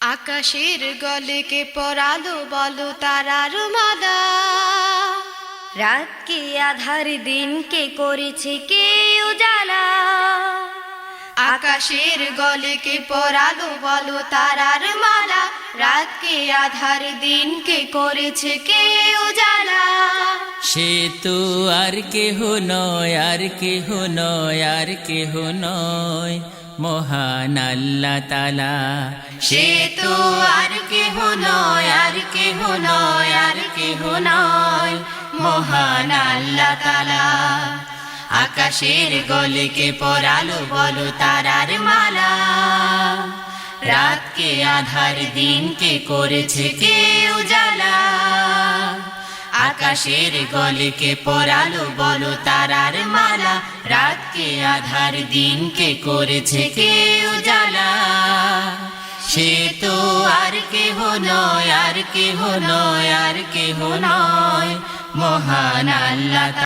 আকাশের গলে পরালো বলো তারার মালা, রাত কে আধার দিন কে করেছে কে উজালা। আকাশের গলে পরালো বলো তারার মালা, রাত কে আধার দিন কে করেছে কে উজালা। সে তো আর কেহ নয়, আর কেহ নয়, আর কেহ নয়, মহান আল্লাহ তাআলা। সে তো আর কেহ নয়, আর কেহ নয়, আর কেহ নয়, মহান আল্লাহ তাআলা। আকাশের গলে পরালো বলো তারার মালা, রাত কে আধার দিন কে করেছে কে উজালা। আকাশের গলে পরালো বলো তারার মালা, রাত কে আধার দিন কে করেছে কে উজালা। সে তো আর কেহ নয়, আর কেহ নয়, আর কেহ নয়, মহান আল্লাহ।